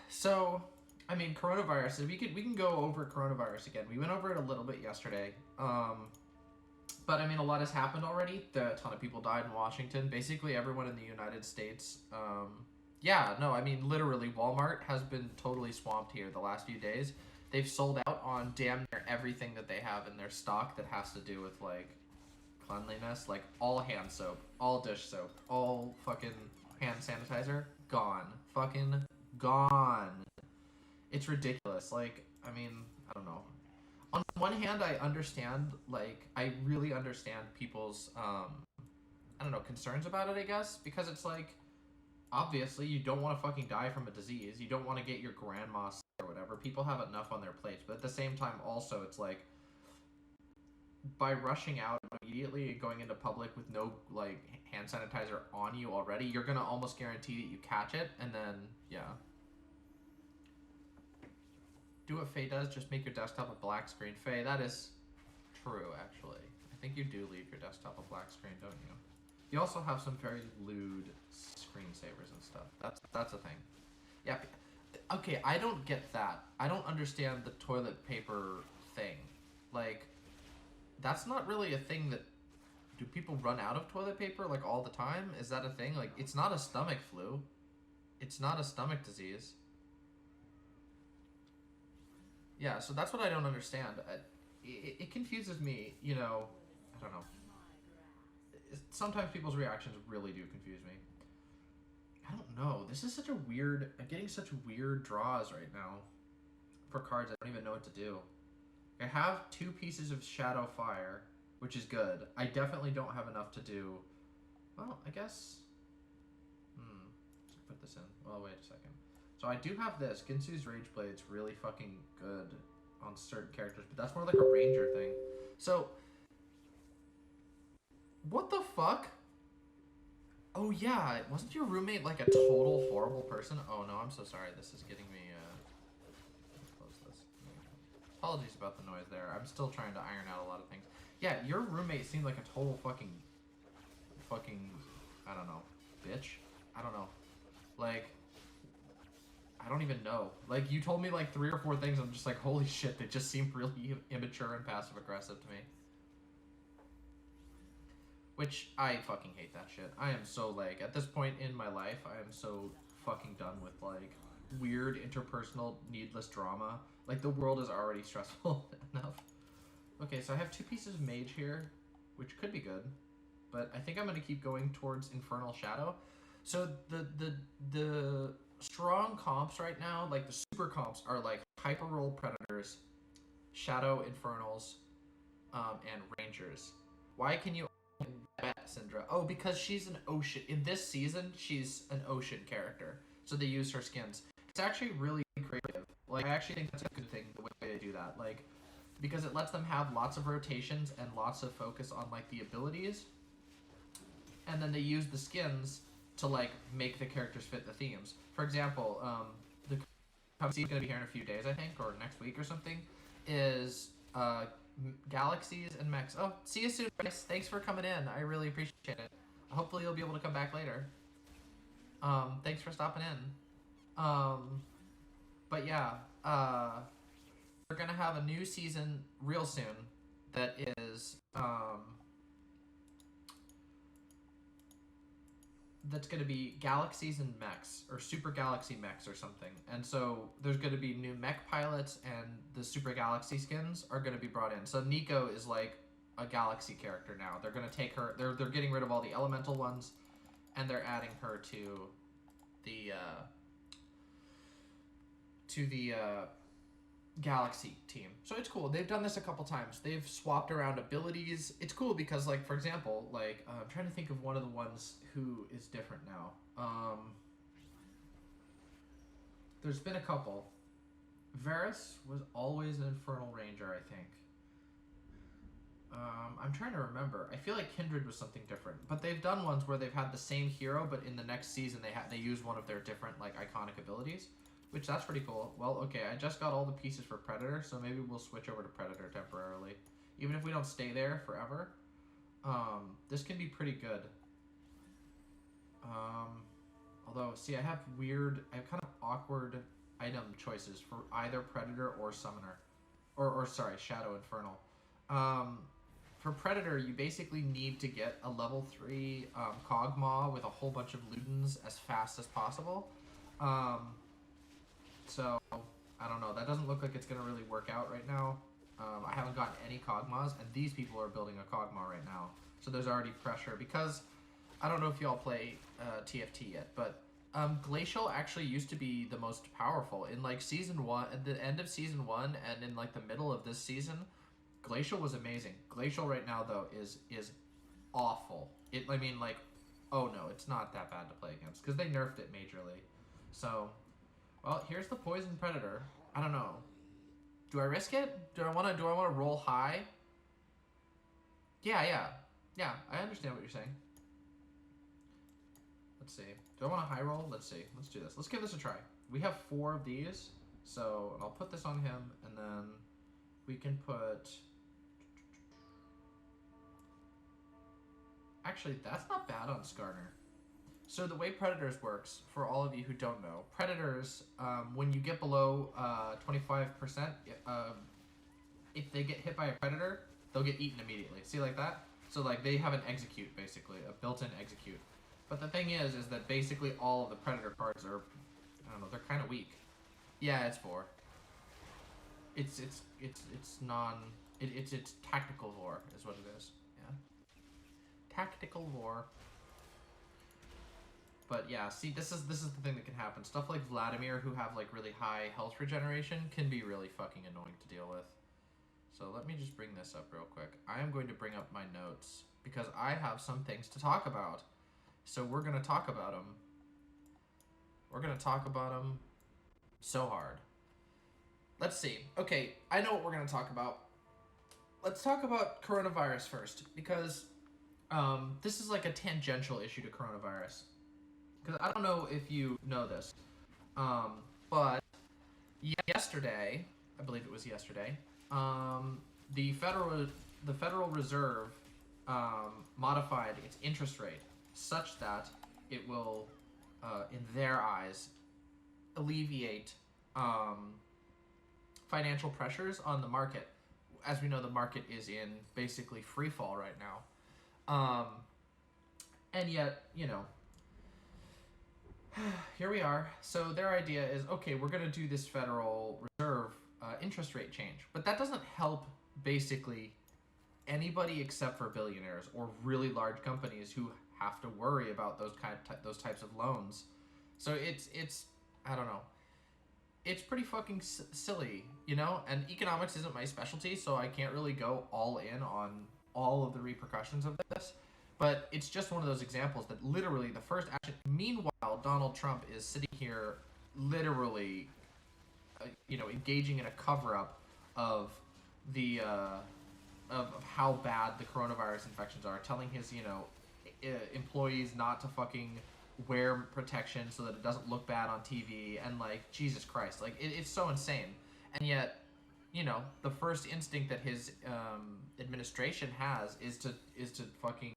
So, I mean, coronavirus. We can go over coronavirus again. We went over it a little bit yesterday. But I mean, a lot has happened already. A ton of people died in Washington. Basically, everyone in the United States. Yeah, no, I mean, literally, Walmart has been totally swamped here the last few days. They've sold out on damn near everything that they have in their stock that has to do with like cleanliness, like all hand soap, all dish soap, all fucking hand sanitizer, gone, fucking gone. It's ridiculous. Like, I mean, I don't know. On one hand, I understand, like, I really understand people's, I don't know, concerns about it, I guess, because it's like, obviously, you don't want to fucking die from a disease. You don't want to get your grandma sick or whatever. People have enough on their plates. But at the same time, also, it's like, by rushing out immediately and going into public with no, like, hand sanitizer on you already, you're gonna almost guarantee that you catch it, and then, yeah. Do what Faye does, just make your desktop a black screen. Faye, that is true, actually. I think you do leave your desktop a black screen, don't you? You also have some very lewd screensavers and stuff. That's a thing. Yeah. Okay, I don't get that. I don't understand the toilet paper thing. Like, that's not really a thing that. Do people run out of toilet paper like all the time? Is that a thing? Like, it's not a stomach flu. It's not a stomach disease. Yeah, so that's what I don't understand. It confuses me, you know. I don't know. Sometimes people's reactions really do confuse me. I don't know. This is such a weird. I'm getting such weird draws right now for cards. I don't even know what to do. I have two pieces of Shadow Fire, which is good. I definitely don't have enough to do. Well, I guess. Let's put this in. Well, wait a second. So I do have this. Ginsu's Rage Blade's really fucking good on certain characters, but that's more like a ranger thing. So, what the fuck? Oh yeah, wasn't your roommate like a total horrible person? Oh no, I'm so sorry. This is getting me. Close this. Apologies about the noise there. I'm still trying to iron out a lot of things. Yeah, your roommate seemed like a total fucking, I don't know, bitch. I don't know. Like, I don't even know. Like, you told me like 3 or 4 things. I'm just like, holy shit, they just seem really immature and passive aggressive to me. Which, I fucking hate that shit. I am so, like, at this point in my life, I am so fucking done with, like, weird interpersonal needless drama. Like, the world is already stressful enough. Okay, so I have 2 pieces of mage here, which could be good. But I think I'm going to keep going towards Infernal Shadow. So the strong comps right now, like the super comps, are like Hyper Roll Predators, Shadow Infernals, and Rangers. Why can you bet Syndra? Oh, because she's an ocean. In this season, she's an ocean character. So they use her skins. It's actually really creative. Like, I actually think that's a good thing, the way they do that. Like, because it lets them have lots of rotations and lots of focus on, like, the abilities. And then they use the skins to, like, make the characters fit the themes. For example, the is going to be here in a few days, I think, or next week or something, is galaxies and mechs. Oh, see you soon, guys. Thanks for coming in. I really appreciate it. Hopefully you'll be able to come back later. Thanks for stopping in. But yeah, we're gonna have a new season real soon. That is that's going to be galaxies and mechs, or super galaxy mechs or something. And so there's going to be new mech pilots, and the super galaxy skins are going to be brought in. So Nico is like a galaxy character now. They're going to take her. They're getting rid of all the elemental ones, and they're adding her to the galaxy team. So it's cool. They've done this a couple times. They've swapped around abilities. It's cool because, like, for example, like, I'm trying to think of one of the ones who is different now. There's been a couple. Varus was always an Infernal Ranger, I think. I'm trying to remember. I feel like Kindred was something different, but they've done ones where they've had the same hero, but in the next season they use one of their different, like, iconic abilities, which that's pretty cool. Well, okay, I just got all the pieces for Predator, so maybe we'll switch over to Predator temporarily, even if we don't stay there forever. This can be pretty good. Although, see, I have kind of awkward item choices for either Predator or Summoner. Or sorry, Shadow Infernal. For Predator, you basically need to get a level 3 Kog'Maw with a whole bunch of Ludens as fast as possible. So, I don't know. That doesn't look like it's going to really work out right now. I haven't gotten any Kog'Maws, and these people are building a Kog'Maw right now. So there's already pressure, because I don't know if y'all play TFT yet, but Glacial actually used to be the most powerful. In like Season 1, at the end of Season 1, and in like the middle of this season, Glacial was amazing. Glacial right now, though, is awful. I mean, like, oh no, it's not that bad to play against, because they nerfed it majorly. So, well, here's the Poison Predator. I don't know. Do I risk it? Do I want to roll high? Yeah, I understand what you're saying. Let's see. Do I want a high roll? Let's see. Let's do this. Let's give this a try. We have 4 of these, so I'll put this on him, and then we can put... Actually, that's not bad on Skarner. So the way Predators works, for all of you who don't know, Predators, when you get below 25%, if they get hit by a Predator, they'll get eaten immediately. See, like that? So like they have an execute, basically, a built-in execute. But the thing is that basically all of the Predator cards are, I don't know, they're kind of weak. Yeah, it's 4. It's tactical vor is what it is. Yeah, tactical vor. But yeah, see, this is the thing that can happen. Stuff like Vladimir, who have like really high health regeneration, can be really fucking annoying to deal with. So let me just bring this up real quick. I am going to bring up my notes because I have some things to talk about. So we're gonna talk about them. We're gonna talk about them so hard. Let's see. Okay, I know what we're gonna talk about. Let's talk about coronavirus first, because this is like a tangential issue to coronavirus. Because I don't know if you know this, but yesterday, I believe it was yesterday, the Federal Reserve modified its interest rate such that it will, in their eyes, alleviate financial pressures on the market. As we know, the market is in basically free fall right now. And yet, you know, here we are. So their idea is, okay, we're going to do this Federal Reserve interest rate change. But that doesn't help basically anybody except for billionaires or really large companies who have to worry about those types of loans. So it's I don't know. It's pretty fucking silly, you know? And economics isn't my specialty, so I can't really go all in on all of the repercussions of this. But it's just one of those examples that literally the first action... Meanwhile, Donald Trump is sitting here literally, engaging in a cover-up of the... of how bad the coronavirus infections are, telling his, employees not to fucking wear protection so that it doesn't look bad on TV, and like, Jesus Christ, like, it's so insane. And yet, the first instinct that his administration has is to fucking...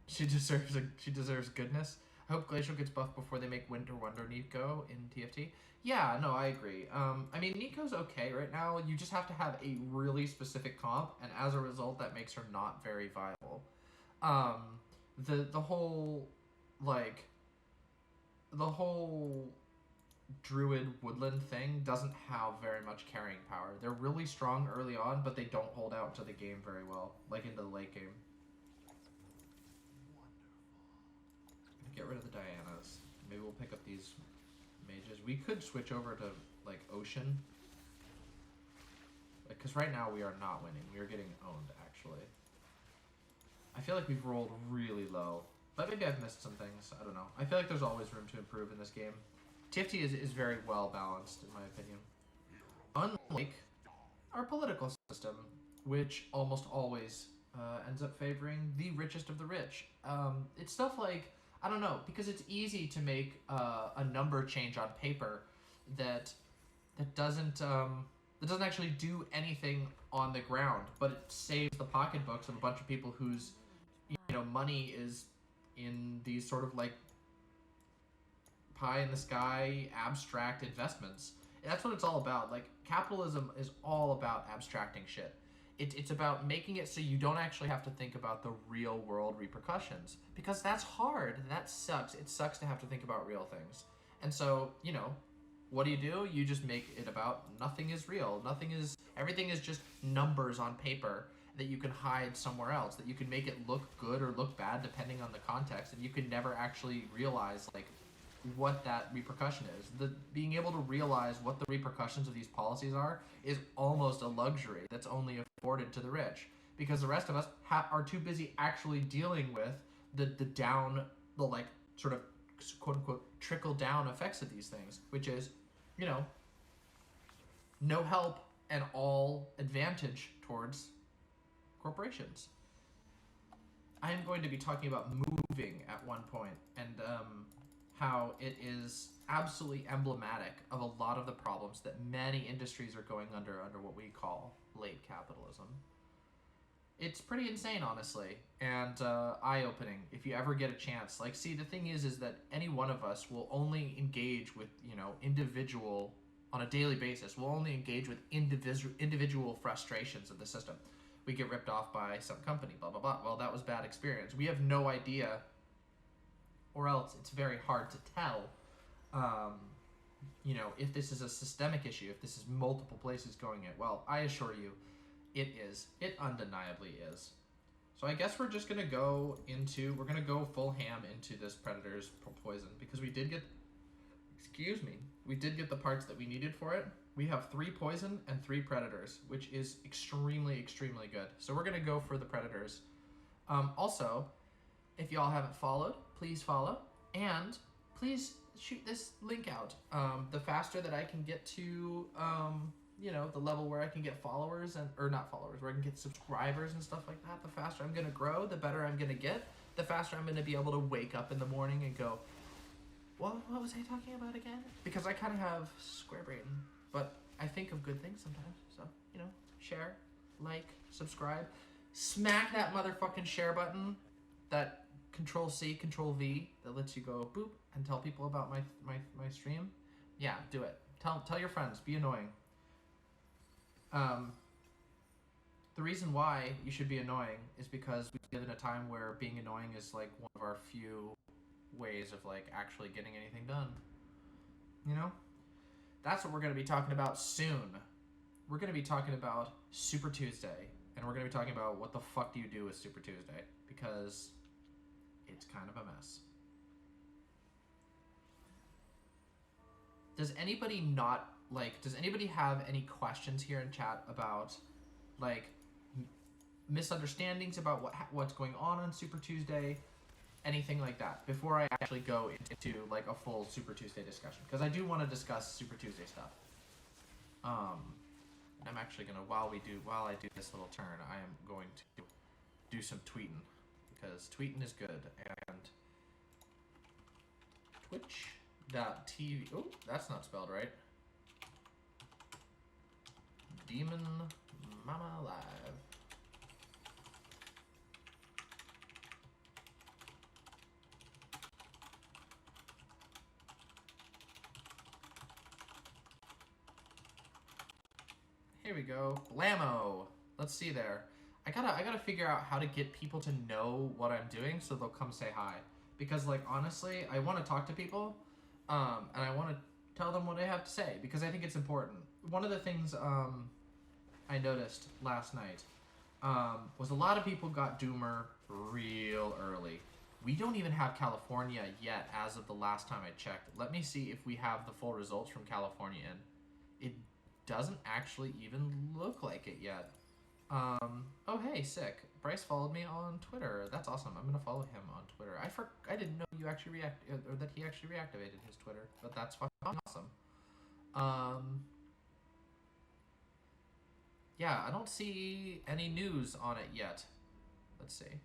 She deserves goodness. I hope Glacial gets buffed before they make Winter Wonder Nico in TFT. Yeah, no, I agree. I mean, Nico's okay right now. You just have to have a really specific comp, and as a result, that makes her not very viable. The whole Druid Woodland thing doesn't have very much carrying power. They're really strong early on, but they don't hold out to the game very well, like into the late game. Get rid of the Dianas. Maybe we'll pick up these mages. We could switch over to, like, Ocean. Because right now we are not winning. We are getting owned, actually. I feel like we've rolled really low. But maybe I've missed some things. I don't know. I feel like there's always room to improve in this game. TFT is very well balanced, in my opinion. Unlike our political system, which almost always ends up favoring the richest of the rich. It's stuff like... I don't know, because it's easy to make a number change on paper that doesn't actually do anything on the ground, but it saves the pocketbooks of a bunch of people whose money is in these sort of like pie in the sky abstract investments. That's what it's all about. Like, capitalism is all about abstracting shit. It's about making it so you don't actually have to think about the real world repercussions, because that's hard. That sucks. It sucks to have to think about real things. And so, you know, what do? You just make it about nothing is real. Everything is just numbers on paper that you can hide somewhere else, that you can make it look good or look bad depending on the context, and you can never actually realize, like, what that repercussion is. Being able to realize what the repercussions of these policies are is almost a luxury that's only afforded to the rich, because the rest of us are too busy actually dealing with the like sort of quote unquote trickle down effects of these things, which is, you know, no help and all advantage towards corporations. I am going to be talking about moving at one point, and how it is absolutely emblematic of a lot of the problems that many industries are going under what we call late capitalism. It's pretty insane, honestly, and eye-opening if you ever get a chance. Like, see, the thing is that any one of us will only engage with, you know, individual, on a daily basis, we'll only engage with individual frustrations of the system. We get ripped off by some company, blah, blah, blah. Well, that was bad experience. We have no idea, or else it's very hard to tell, you know, if this is a systemic issue, if this is multiple places going it. Well, I assure you, it is. It undeniably is. So I guess we're just gonna go full ham into this Predator's poison, because we did get the parts that we needed for it. We have 3 poison and 3 predators, which is extremely, extremely good. So we're gonna go for the predators. Also, if y'all haven't followed, please follow, and please shoot this link out. The faster that I can get to, you know, the level where I can get followers where I can get subscribers and stuff like that, the faster I'm gonna grow, the better I'm gonna get, the faster I'm gonna be able to wake up in the morning and go, what was I talking about again? Because I kind of have square brain, but I think of good things sometimes. So, you know, share, like, subscribe, smack that motherfucking share button, that Control-C, Control-V, that lets you go boop and tell people about my stream. Yeah, do it. Tell your friends. Be annoying. The reason why you should be annoying is because we live in a time where being annoying is like one of our few ways of like actually getting anything done. You know? That's what we're going to be talking about soon. We're going to be talking about Super Tuesday, and we're going to be talking about what the fuck do you do with Super Tuesday, because it's kind of a mess. Does anybody have any questions here in chat about, like, misunderstandings about what's going on Super Tuesday, anything like that, before I actually go into, like, a full Super Tuesday discussion? Because I do want to discuss Super Tuesday stuff. And I'm actually going to, while I do this little turn, I am going to do some tweeting, because tweeting is good, and Twitch.tv, oh, that's not spelled right, Demon Mama Live. Here we go. Blammo. Let's see there. I gotta figure out how to get people to know what I'm doing so they'll come say hi. Because, like, honestly, I want to talk to people, and I want to tell them what I have to say, because I think it's important. One of the things I noticed last night was a lot of people got Doomer real early. We don't even have California yet as of the last time I checked. Let me see if we have the full results from California in. It doesn't actually even look like it yet. Oh hey, sick. Bryce followed me on Twitter. That's awesome. I'm gonna follow him on Twitter. I didn't know you actually or that he actually reactivated his Twitter, but that's fucking awesome. Yeah, I don't see any news on it yet. Let's see.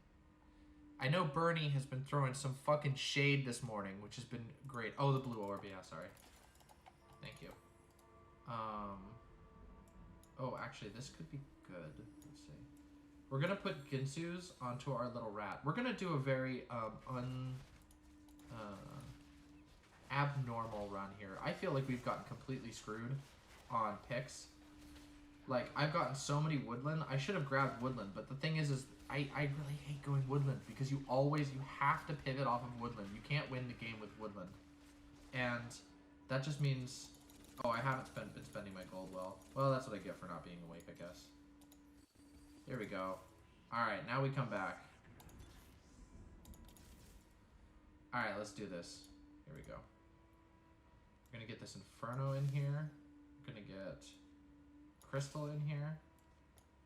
I know Bernie has been throwing some fucking shade this morning, which has been great. Oh, the blue orb, yeah, sorry. Thank you. Oh, actually, this could be good. Let's see. We're gonna put Ginsu's onto our little rat. We're gonna do a very abnormal run here. I feel like we've gotten completely screwed on picks. Like, I've gotten so many woodland. I should have grabbed woodland, but the thing is I really hate going woodland because you have to pivot off of woodland. You can't win the game with woodland. And that just means, oh, I haven't been spending my gold well. Well, that's what I get for not being awake, I guess. Here we go. Alright, now we come back. Alright, let's do this. Here we go. We're gonna get this Inferno in here. We're gonna get Crystal in here.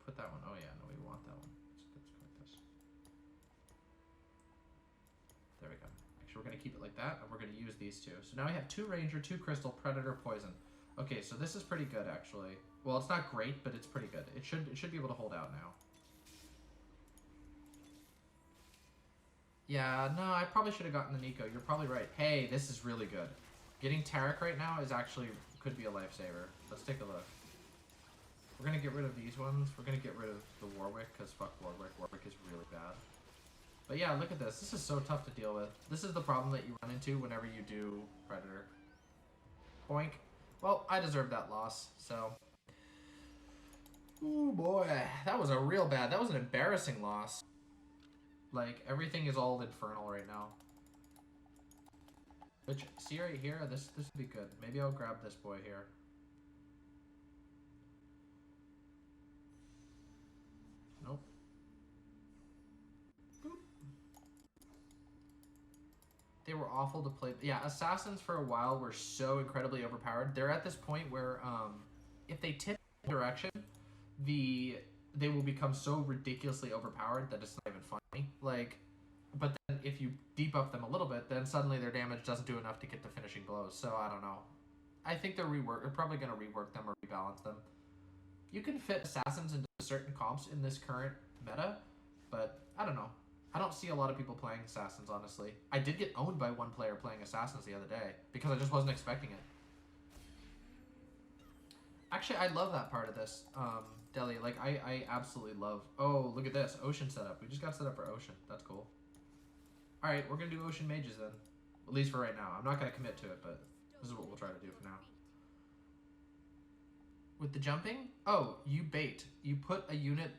Put that one. Oh yeah, no, we want that one. Let's go like this. There we go. Actually, we're gonna keep it like that, and we're gonna use these two. So now we have 2 Ranger, 2 Crystal, Predator, Poison. Okay, so this is pretty good actually. Well, it's not great, but it's pretty good. It should be able to hold out now. Yeah, no, I probably should have gotten the Nico. You're probably right. Hey, this is really good. Getting Taric right now is actually could be a lifesaver. Let's take a look. We're gonna get rid of these ones. We're gonna get rid of the Warwick, because fuck Warwick. Warwick is really bad. But yeah, look at this. This is so tough to deal with. This is the problem that you run into whenever you do Predator. Boink. Well, I deserved that loss, so. Ooh boy, that was a real bad, that was an embarrassing loss. Like, everything is all infernal right now. Which, see right here, this would be good. Maybe I'll grab this boy here. Nope. Boop. They were awful to play. Yeah, assassins for a while were so incredibly overpowered. They're at this point where, if they tip direction, they will become so ridiculously overpowered that it's not even funny. Like, but then if you debuff them a little bit, then suddenly their damage doesn't do enough to get the finishing blows. So I don't know. I think they're probably going to rework them or rebalance them. You can fit assassins into certain comps in this current meta, but I don't know. I don't see a lot of people playing assassins, honestly. I did get owned by one player playing assassins the other day because I just wasn't expecting it. Actually, I love that part of this, Deli. Like, I absolutely love... Oh, look at this. Ocean setup. We just got set up for Ocean. That's cool. Alright, we're going to do Ocean Mages then. At least for right now. I'm not going to commit to it, but this is what we'll try to do for now. With the jumping? Oh, you bait. You put a unit,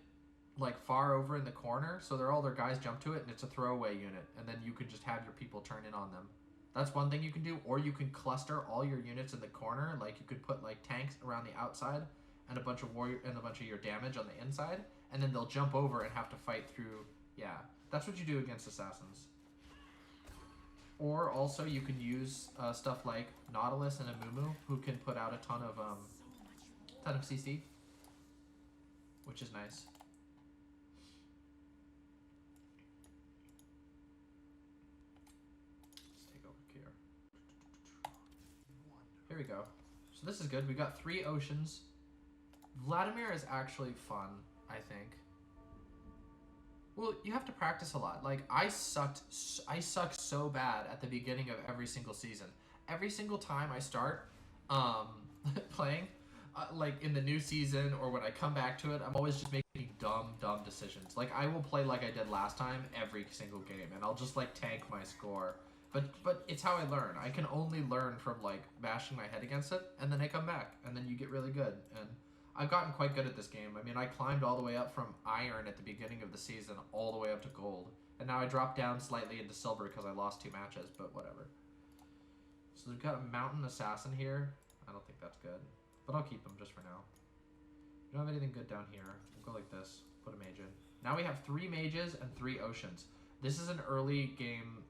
like, far over in the corner, so all their guys jump to it, and it's a throwaway unit. And then you can just have your people turn in on them. That's one thing you can do, or you can cluster all your units in the corner. Like, you could put, like, tanks around the outside, and a bunch of your damage on the inside, and then they'll jump over and have to fight through. Yeah, that's what you do against assassins. Or also you can use stuff like Nautilus and Amumu, who can put out a ton of CC, which is nice. Let's take over here. Here we go. So this is good. We got 3 oceans. Vladimir is actually fun, I think. Well, you have to practice a lot. Like, I sucked so bad at the beginning of every single season. Every single time I start playing, like in the new season or when I come back to it, I'm always just making dumb decisions. Like, I will play like I did last time every single game, and I'll just like tank my score. But it's how I learn. I can only learn from like bashing my head against it, and then I come back, and then you get really good. And I've gotten quite good at this game. I mean, I climbed all the way up from Iron at the beginning of the season all the way up to Gold. And now I dropped down slightly into Silver because I lost 2 matches, but whatever. So we've got a Mountain Assassin here. I don't think that's good, but I'll keep him just for now. We don't have anything good down here. We'll go like this. Put a mage in. Now we have 3 mages and 3 oceans. This is an early game.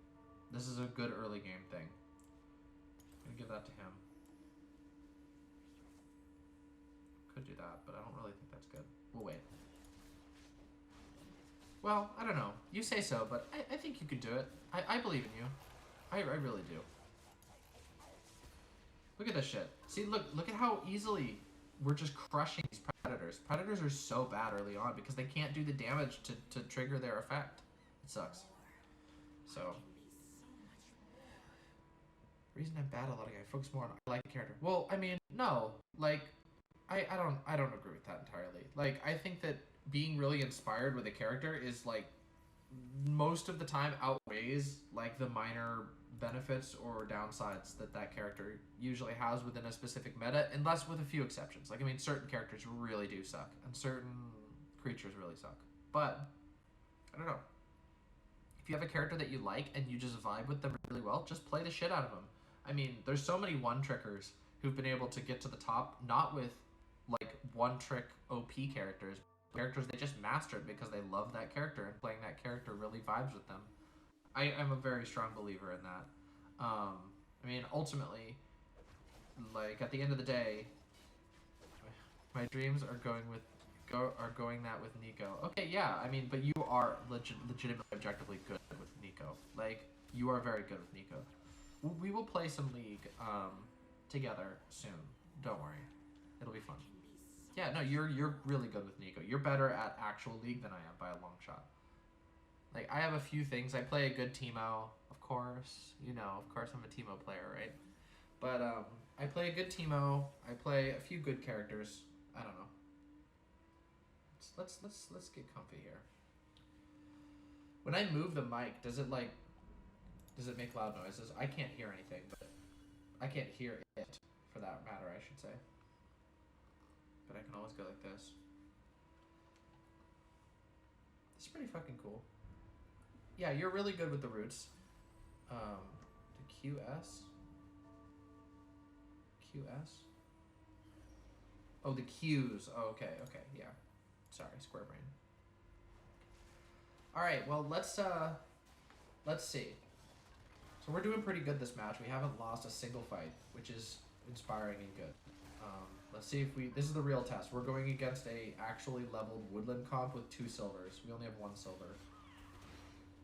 This is a good early game thing. I'm gonna give that to him. Could do that, but I don't really think that's good. We'll wait. Well, I don't know. You say so, but I think you could do it. I believe in you. I really do. Look at this shit. See, look at how easily we're just crushing these predators. Predators are so bad early on because they can't do the damage to trigger their effect. It sucks. So, reason I'm bad at a lot of guys focus more on I like the character. Well, I mean, no, like I don't agree with that entirely. Like, I think that being really inspired with a character is like most of the time outweighs like the minor benefits or downsides that that character usually has within a specific meta, unless with a few exceptions. Like, I mean, certain characters really do suck, and certain creatures really suck. But, I don't know. If you have a character that you like and you just vibe with them really well, just play the shit out of them. I mean, there's so many one-trickers who've been able to get to the top, not with, like, one-trick OP characters they just mastered because they love that character, and playing that character really vibes with them. I'm a very strong believer in that. I mean, ultimately, like, at the end of the day, my dreams are going that with Neeko. Okay, yeah, I mean, but you are legitimately objectively good with Neeko. Like, you are very good with Neeko. We will play some League together soon. Don't worry, it'll be fun. Yeah, no, you're really good with Neeko. You're better at actual League than I am by a long shot. Like, I have a few things. I play a good Teemo, of course. You know, of course I'm a Teemo player, right? But I play a good Teemo. I play a few good characters. I don't know. Let's get comfy here. When I move the mic, does it make loud noises? I can't hear anything, but I can't hear it, for that matter, I should say. But I can always go like this. It's pretty fucking cool. Yeah, you're really good with the roots. The QS? QS? Oh, the Qs. Oh, okay, yeah. Sorry, square brain. Alright, well, let's see. So we're doing pretty good this match. We haven't lost a single fight, which is inspiring and good. Let's see if this is the real test. We're going against a actually leveled Woodland comp with 2 silvers. We only have 1 silver.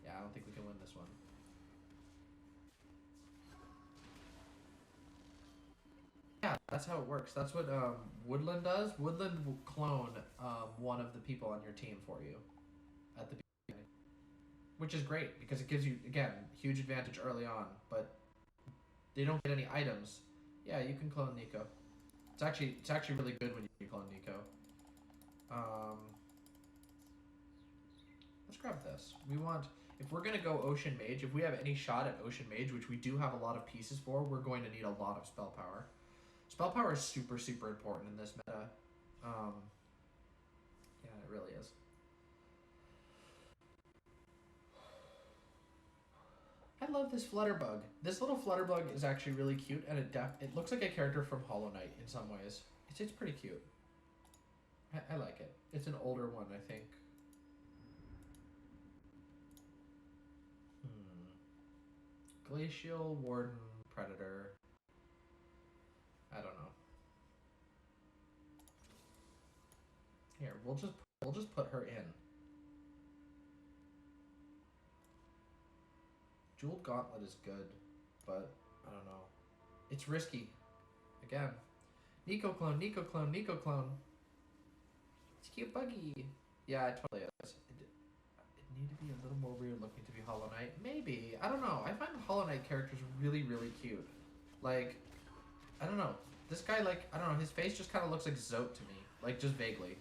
Yeah, I don't think we can win this one. Yeah, that's how it works. That's what Woodland does. Woodland will clone one of the people on your team for you at the beginning, which is great because it gives you, again, huge advantage early on, but they don't get any items. Yeah, you can clone Neeko. It's actually really good when you clone Neeko. Let's grab this. If we're gonna go Ocean Mage, if we have any shot at Ocean Mage, which we do have a lot of pieces for, we're going to need a lot of spell power. Spell power is super, super important in this meta. Yeah, it really is. I love this Flutterbug. This little Flutterbug is actually really cute, and it looks like a character from Hollow Knight in some ways. It's pretty cute. I like it. It's an older one, I think. Glacial Warden Predator. I don't know. Here, we'll just put her in. Jeweled Gauntlet is good, but I don't know. It's risky. Again. Neeko clone, Neeko clone, Neeko clone. It's cute buggy. Yeah, it totally is. It need to be a little more weird looking to be Hollow Knight. Maybe. I don't know. I find Hollow Knight characters really, really cute. Like, I don't know. This guy, like, I don't know. His face just kind of looks like Zote to me. Like, just vaguely.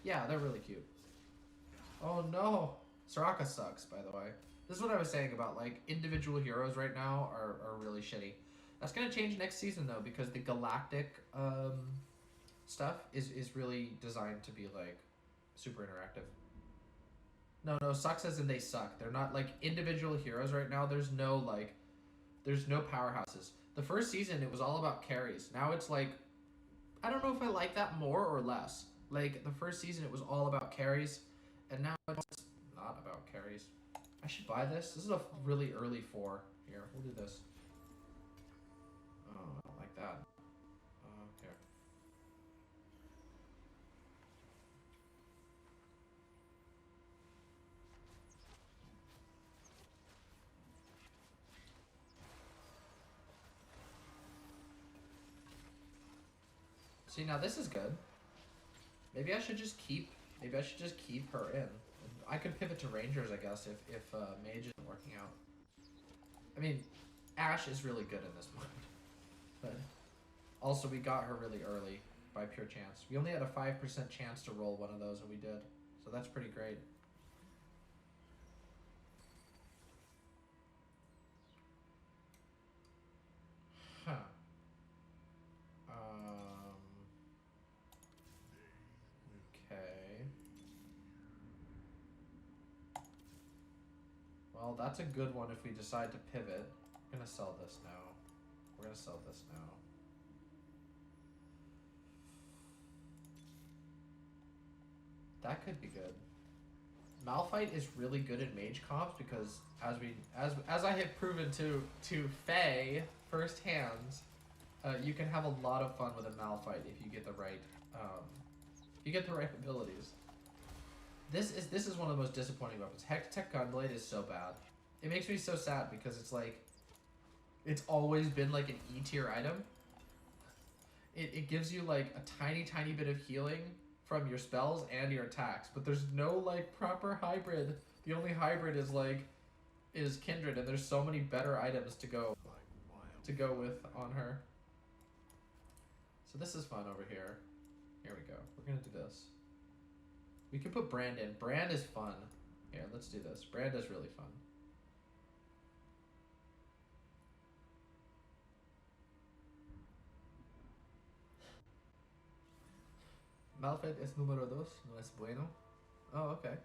Yeah, they're really cute. Oh, no. Soraka sucks, by the way. This is what I was saying about, like, individual heroes right now are really shitty. That's going to change next season, though, because the galactic stuff is really designed to be, like, super interactive. No, sucks as in they suck. They're not, like, individual heroes right now. There's no powerhouses. The first season, it was all about carries. Now it's, like, I don't know if I like that more or less. Like, the first season, it was all about carries, and now it's not about carries. I should buy this. This is a really early 4. Here, we'll do this. Oh, I don't like that. Here. See, now this is good. Maybe I should just keep her in. I could pivot to Rangers, I guess, if Mage isn't working out. I mean, Ashe is really good in this one. But also, we got her really early by pure chance. We only had a 5% chance to roll one of those, and we did. So that's pretty great. Well, that's a good one if we decide to pivot. I'm gonna sell this now. We're gonna sell this now. That could be good. Malphite is really good at mage comps because as I have proven to Faye firsthand, you can have a lot of fun with a Malphite if you get the right abilities. This is one of the most disappointing weapons. Hextech Gunblade is so bad. It makes me so sad because it's like it's always been like an E tier item. It gives you like a tiny bit of healing from your spells and your attacks, but there's no like proper hybrid. The only hybrid is Kindred, and there's so many better items to go with on her. So this is fun over here. Here we go. We're gonna do this. We can put Brand in. Brand is fun. Here, let's do this. Brand is really fun. Malphite es número 2, no es bueno. Oh, okay.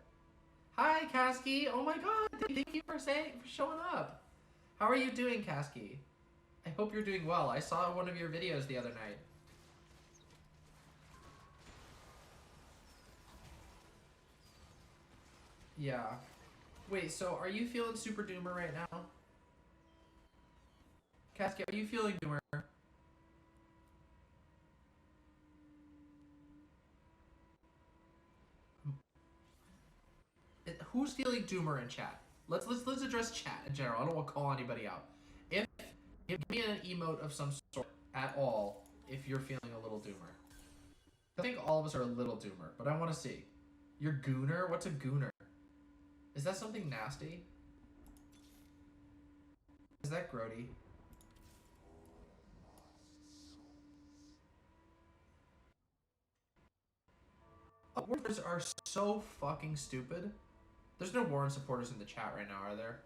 Hi, Kasky. Oh my god, thank you for showing up. How are you doing, Kasky? I hope you're doing well. I saw one of your videos the other night. Yeah. Wait, so are you feeling super doomer right now? Kasky, are you feeling doomer? Who's feeling doomer in chat? Let's address chat in general. I don't want to call anybody out. Give me an emote of some sort at all if you're feeling a little doomer. I think all of us are a little doomer, but I want to see. You're gooner? What's a gooner? Is that something nasty? Is that grody? Warriors are so fucking stupid. There's no Warren supporters in the chat right now, are there?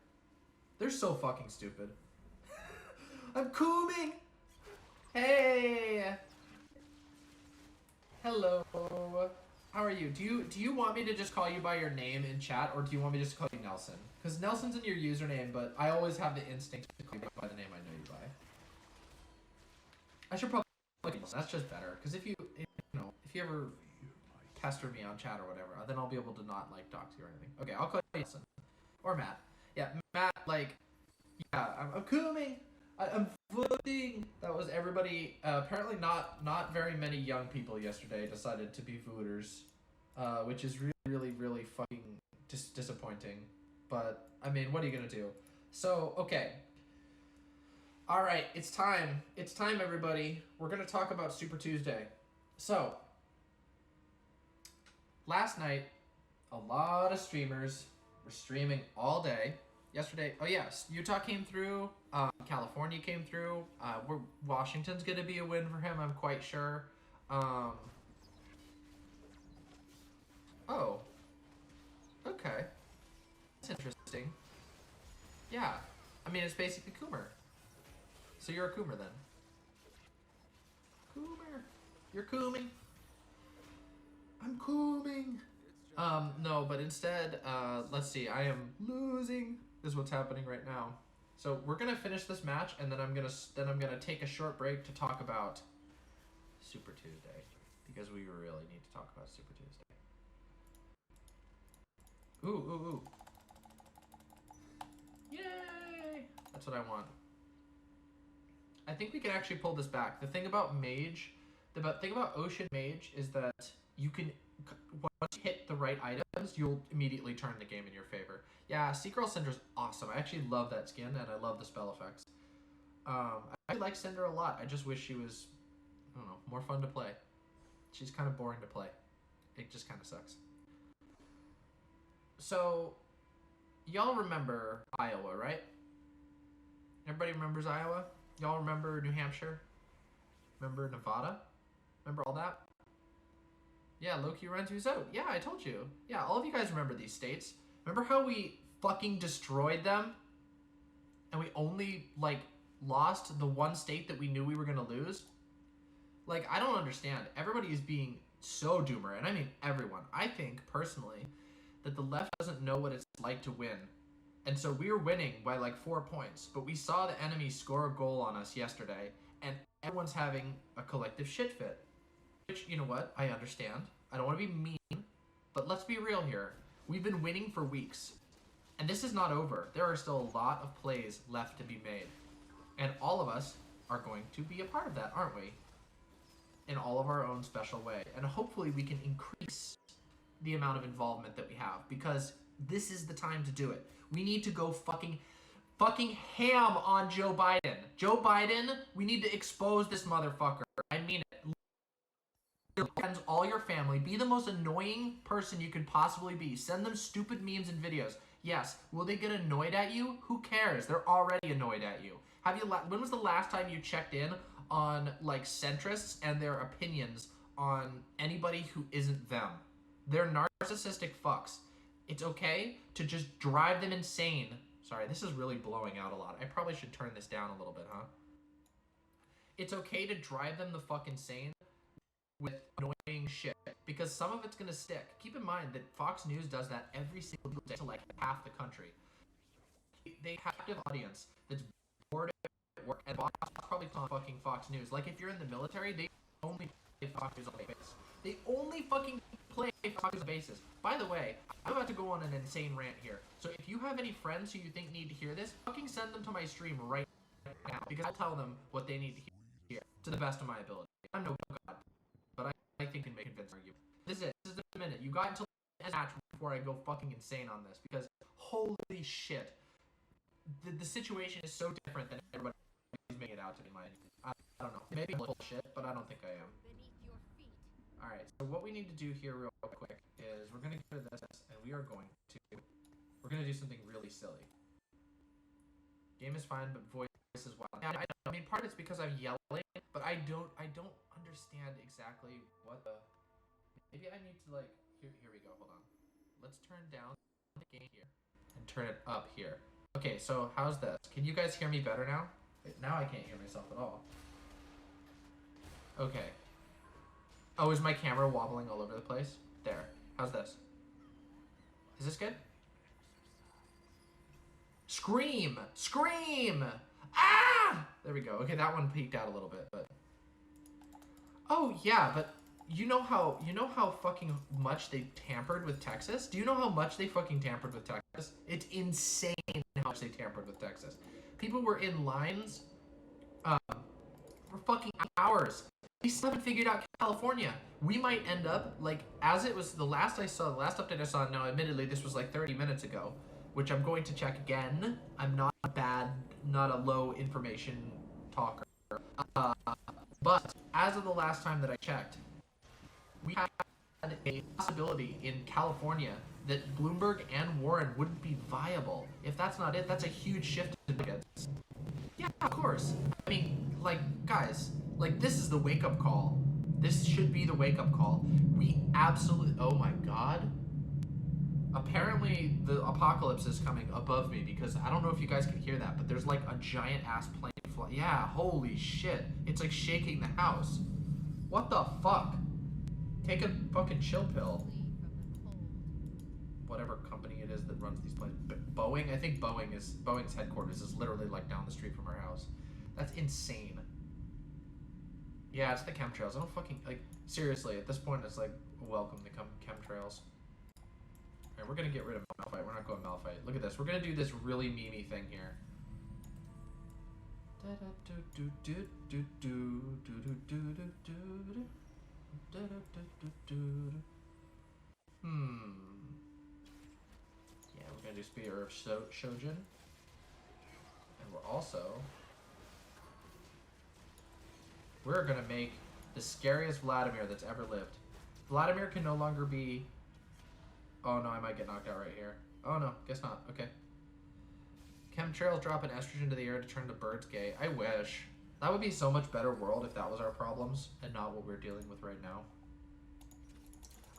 They're so fucking stupid. I'm cooming! Hey! Hello. How are you? Do you want me to just call you by your name in chat, or do you want me to just call you Nelson? Because Nelson's in your username, but I always have the instinct to call you by the name I know you by. I should probably call you Nelson. That's just better. Because if you ever pester me on chat or whatever, then I'll be able to not like dox you or anything. Okay, I'll call you Nelson. Or Matt. Yeah, Matt, like, yeah, I'm cooming. I'm voting. That was everybody. Apparently, not very many young people yesterday decided to be voters, which is really fucking disappointing. But I mean, what are you gonna do? So okay. All right, it's time. It's time, everybody. We're gonna talk about Super Tuesday. So last night, a lot of streamers were streaming all day. Yesterday, oh yes, Utah came through, California came through, Washington's gonna be a win for him, I'm quite sure. Oh, okay, that's interesting. Yeah, I mean, it's basically Coomer. So you're a Coomer then. Coomer, you're cooming. I'm cooming. No, but instead, let's see, I am losing. Is what's happening right now. So we're gonna finish this match, and then I'm gonna take a short break to talk about Super Tuesday, because we really need to talk about Super Tuesday. Ooh. Yay! That's what I want. I think we can actually pull this back. The thing about Mage, the thing about Ocean Mage is that you can, once you hit the right items, you'll immediately turn the game in your favor. Yeah, Seagirl Cinder's awesome. I actually love that skin, and I love the spell effects. I like Cinder a lot. I just wish she was, I don't know, more fun to play. She's kind of boring to play. It just kind of sucks. So, y'all remember Iowa, right? Everybody remembers Iowa? Y'all remember New Hampshire? Remember Nevada? Remember all that? Yeah, Loki runs who's out. Yeah, I told you. Yeah, all of you guys remember these states. Remember how we fucking destroyed them? And we only, like, lost the one state that we knew we were gonna lose? Like, I don't understand. Everybody is being so doomer, and I mean everyone. I think, personally, that the left doesn't know what it's like to win And so we were winning by like 4 points, but we saw the enemy score a goal on us yesterday, and everyone's having a collective shit fit. Which, you know what? I understand. I don't want to be mean, but let's be real here. We've been winning for weeks, and this is not over. There are still a lot of plays left to be made, and all of us are going to be a part of that, aren't we? In all of our own special way. And hopefully we can increase the amount of involvement that we have, because this is the time to do it. We need to go fucking ham on Joe Biden. Joe Biden, we need to expose this motherfucker. I mean it. Friends, all your family, be the most annoying person you could possibly be. Send them stupid memes and videos. Yes, will they get annoyed at you? Who cares? They're already annoyed at you. When was the last time you checked in on like centrists and their opinions on anybody who isn't them? They're narcissistic fucks. It's okay to just drive them insane. Sorry, this is really blowing out a lot. I probably should turn this down a little bit, huh? It's okay to drive them the fuck insane with annoying shit, because some of it's gonna stick. Keep in mind that Fox News does that every single day to like half the country. They have an audience that's bored at work, and boss probably on fucking Fox News. Like if you're in the military, they only play Fox News on the basis. They only fucking play Fox News on the basis. By the way, I'm about to go on an insane rant here. So if you have any friends who you think need to hear this, fucking send them to my stream right now, because I'll tell them what they need to hear to the best of my ability. I'm no god, but I think I can make a convincing argument. This is it. This is the minute. You got until the end of the match before I go fucking insane on this, because holy shit. The situation is so different than everybody's making it out to be. I don't know. Maybe I'm bullshit, but I don't think I am. Alright, so what we need to do here real quick is we're going to get rid of this, and we're going to do something really silly. Game is fine, but voice is wild. Yeah, I mean, part of it's because I'm yelling, but I don't understand exactly what the... Maybe I need to, like... Here we go, hold on. Let's turn down the game here and turn it up here. Okay, so how's this? Can you guys hear me better now? Now I can't hear myself at all. Okay. Oh, is my camera wobbling all over the place? There. How's this? Is this good? Scream! Scream! Ah! There we go. Okay, that one peaked out a little bit, but... Oh, yeah, but you know how fucking much they tampered with Texas? Do you know how much they fucking tampered with Texas? It's insane how much they tampered with Texas. People were in lines for fucking hours. We still haven't figured out California. We might end up, like, as it was the last update I saw, now admittedly this was like 30 minutes ago, which I'm going to check again. I'm not not a low information talker. But as of the last time that I checked, we had a possibility in California that Bloomberg and Warren wouldn't be viable. If that's not it, that's a huge shift in tickets. Yeah, of course. I mean, like, guys, like, this is the wake-up call. This should be the wake-up call. We absolutely... Oh my god. Apparently, the apocalypse is coming above me, because I don't know if you guys can hear that, but there's, like, a giant-ass plane flying. Yeah, holy shit. It's, like, shaking the house. What the fuck? Take a fucking chill pill. Whatever company it is that runs these planes. Boeing? I think Boeing's headquarters is literally, like, down the street from our house. That's insane. Yeah, it's the chemtrails. I don't fucking, like, seriously, at this point, it's like, welcome to chemtrails. Alright, we're gonna get rid of Malphite. We're not going Malphite. Look at this. We're gonna do this really memey thing here. Yeah, we're gonna do Spear of Shojin. And we're gonna make the scariest Vladimir that's ever lived. Vladimir can no longer be... Oh no, I might get knocked out right here. Oh no, guess not. Okay. Chemtrails drop an estrogen to the air to turn the birds gay. I wish. That would be so much better world if that was our problems and not what we're dealing with right now.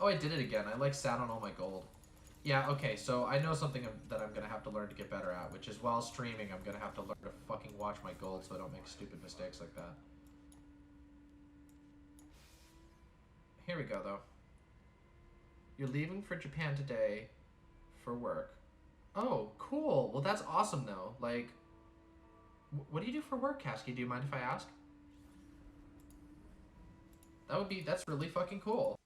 Oh, I did it again. I like sat on all my gold. Yeah, okay, so I know something that I'm gonna have to learn to get better at, which is while streaming, I'm gonna have to learn to fucking watch my gold so I don't make stupid mistakes like that. Here we go, though. You're leaving for Japan today for work. Oh, cool. Well, that's awesome though. Like, what do you do for work, Kasky? Do you mind if I ask? That's really fucking cool.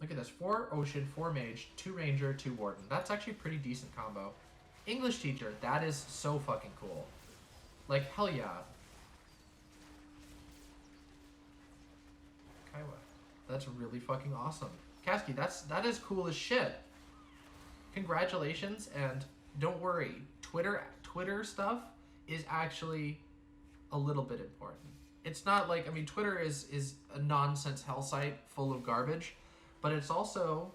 Look at this. 4 Ocean, 4 Mage, 2 Ranger, 2 Warden. That's actually a pretty decent combo. English teacher. That is so fucking cool. Like, hell yeah. Kaiwa. That's really fucking awesome. Kasky, that is cool as shit. Congratulations, and don't worry. Twitter stuff is actually a little bit important. It's not like, I mean, Twitter is a nonsense hell site full of garbage, but it's also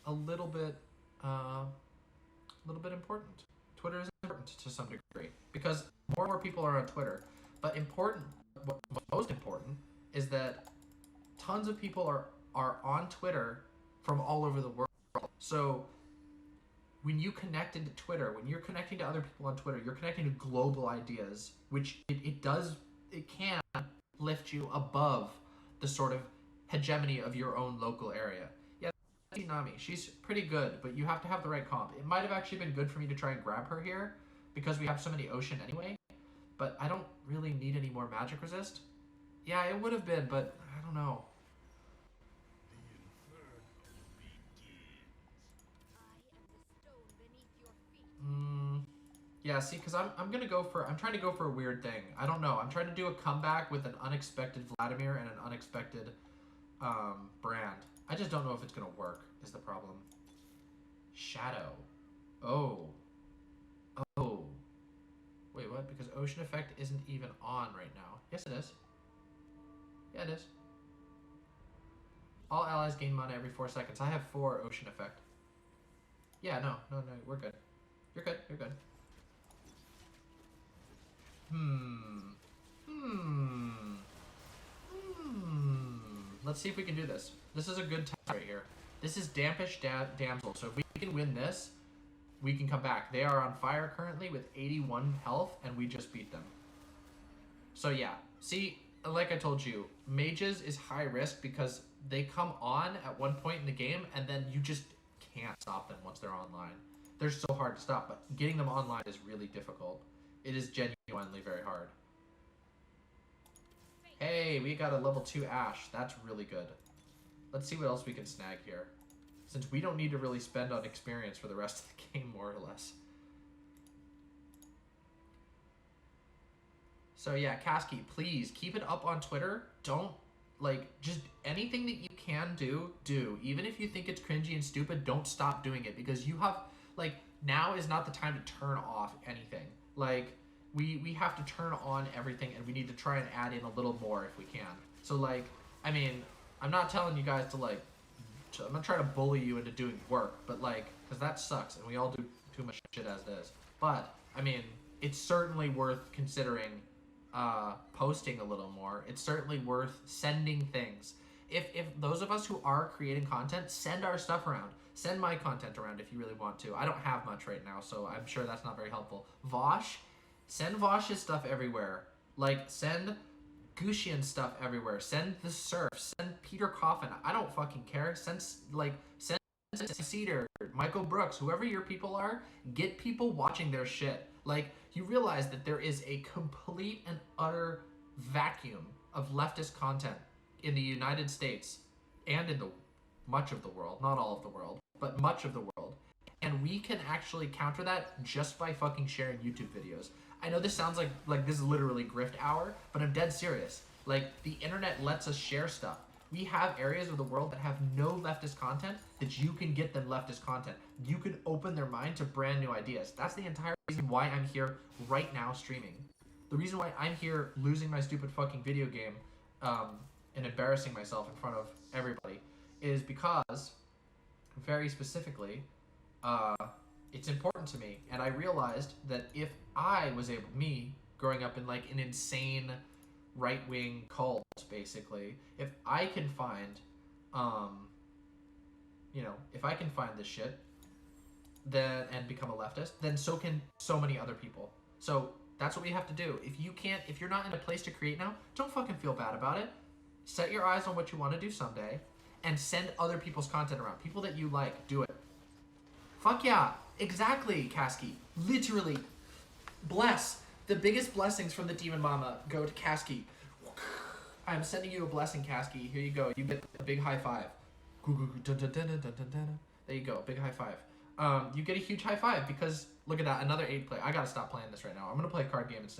a little bit important. Twitter is important to some degree because more and more people are on Twitter. But what's most important is that tons of people are on Twitter from all over the world. So when you connect into Twitter, when you're connecting to other people on Twitter, you're connecting to global ideas, which it can lift you above the sort of hegemony of your own local area. Yeah, Nami, she's pretty good, but you have to have the right comp. It might have actually been good for me to try and grab her here because we have so many Ocean anyway, but I don't really need any more magic resist. Yeah, it would have been, but I don't know. Yeah, see, because I'm trying to go for a weird thing. I don't know. I'm trying to do a comeback with an unexpected Vladimir and an unexpected Brand. I just don't know if it's gonna work. Is the problem? Shadow. Oh. Oh. Wait, what? Because Ocean Effect isn't even on right now. Yes, it is. Yeah, it is. All allies gain mana every 4 seconds. I have 4 Ocean Effect. Yeah, no, we're good. You're good. You're good. Let's see if we can do this. This is a good test right here. This is Dampish Damsel. So if we can win this, we can come back. They are on fire currently with 81 health, and we just beat them. So yeah, see, like I told you, mages is high risk because they come on at one point in the game, and then you just can't stop them once they're online. They're so hard to stop, but getting them online is really difficult. It is genuinely very hard. Hey, we got a level 2 Ashe. That's really good. Let's see what else we can snag here. Since we don't need to really spend on experience for the rest of the game, more or less. So yeah, Kasky, please keep it up on Twitter. Don't, like, just anything that you can do. Even if you think it's cringy and stupid, don't stop doing it because you have, like, now is not the time to turn off anything. Like, we have to turn on everything, and we need to try and add in a little more if we can. So, like, I mean, I'm not telling you guys to, like, I'm not trying to bully you into doing work, but, like, because that sucks, and we all do too much shit as it is. But, I mean, it's certainly worth considering posting a little more. It's certainly worth sending things. If those of us who are creating content, send our stuff around. Send my content around if you really want to. I don't have much right now, so I'm sure that's not very helpful. Vosh, send Vosh's stuff everywhere. Like, send Gushian stuff everywhere. Send the Surf. Send Peter Coffin. I don't fucking care. Send Cedar, Michael Brooks, whoever your people are, get people watching their shit. Like, you realize that there is a complete and utter vacuum of leftist content in the United States and in the much of the world, not all of the world, but much of the world. And we can actually counter that just by fucking sharing YouTube videos. I know this sounds like this is literally grift hour, but I'm dead serious. Like, the internet lets us share stuff. We have areas of the world that have no leftist content that you can get them leftist content. You can open their mind to brand new ideas. That's the entire reason why I'm here right now streaming. The reason why I'm here losing my stupid fucking video game and embarrassing myself in front of everybody is because, very specifically, it's important to me. And I realized that if I was able, me, growing up in like an insane right-wing cult, basically, if I can find, if I can find this shit, then, and become a leftist, then so can so many other people. So that's what we have to do. If you're not in a place to create now, don't fucking feel bad about it. Set your eyes on what you want to do someday, and send other people's content around. People that you like, do it. Fuck yeah. Exactly, Kasky. Literally. Bless. The biggest blessings from the Demon Mama go to Kasky. I'm sending you a blessing, Kasky. Here you go. You get a big high five. There you go. Big high five. You get a huge high five because look at that. Another 8 play. I gotta stop playing this right now. I'm gonna play a card game instead.